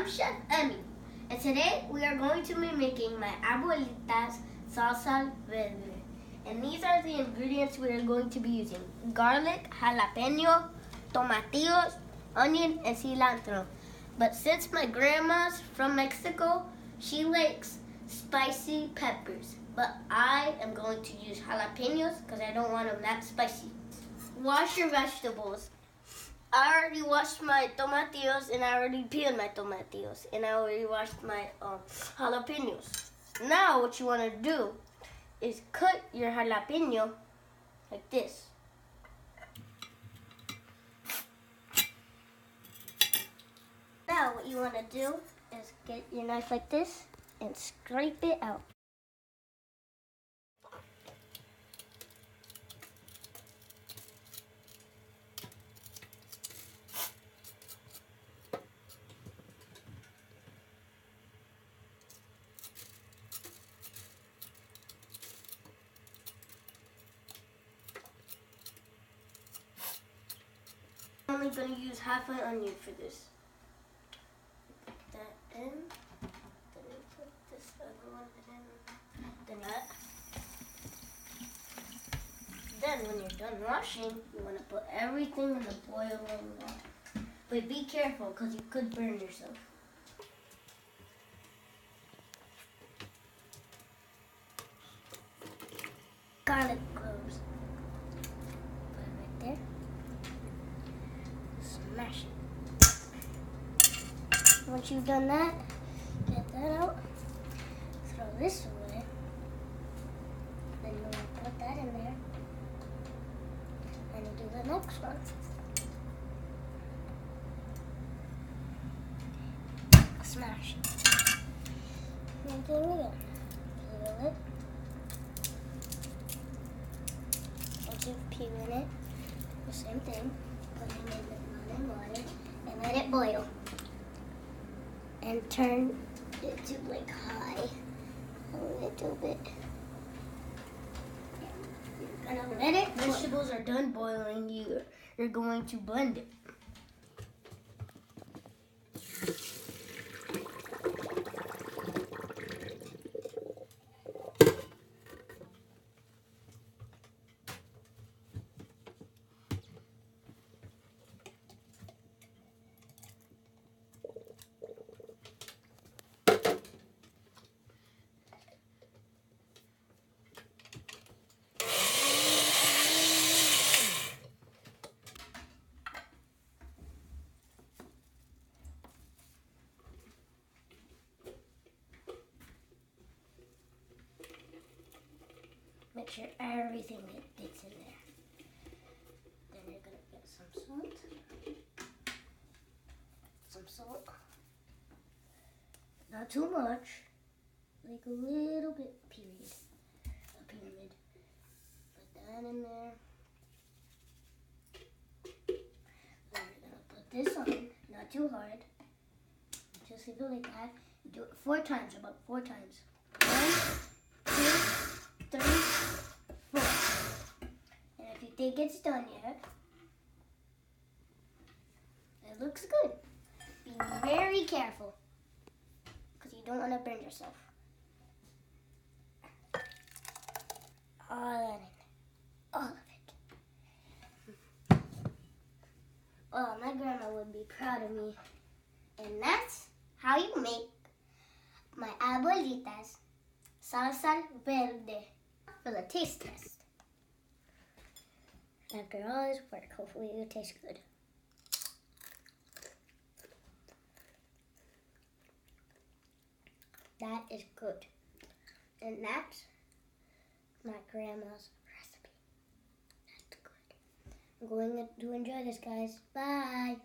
I'm Chef Emmy, and today we are going to be making my Abuelitas Salsa Verde. And these are the ingredients we are going to be using: garlic, jalapeno, tomatillos, onion, and cilantro. But since my grandma's from Mexico, she likes spicy peppers. But I am going to use jalapenos because I don't want them that spicy. Wash your vegetables. I already washed my tomatillos and I already peeled my tomatillos and I already washed my jalapenos. Now what you want to do is cut your jalapeno like this. Now what you want to do is get your knife like this and scrape it out. I'm only going to use half an onion for this. Put that in. Then we put this other one in. Then that. Then when you're done washing, you want to put everything in the boiling water. But be careful because you could burn yourself. Garlic cloves. Put it right there. Smash it. Once you've done that, get that out. Throw this away. Then you want to put that in there. And you do the next one. Smash it. And do it again. Peel it. Once you've peeled it, the same thing. Put it in the running water and let it boil. And turn it to like high a little bit. You're gonna let it. Vegetables are done boiling. You're going to blend it. Make sure everything gets in there. Then you're going to get some salt. Some salt. Not too much. Like a little bit, period. A pyramid. Put that in there. Then you're going to put this on. Not too hard. Just leave it like that. Do it 4 times, about 4 times. 1, 2, 3, 4. And if you think it's done yet, it looks good. Be very careful because you don't want to burn yourself. All of it. All of it. Oh, my grandma would be proud of me. And that's how you make my Abuelitas Salsa Verde for the taste test. After all this work, hopefully it will taste good. That is good. And that's my grandma's recipe. That's good. I'm going to enjoy this, guys. Bye.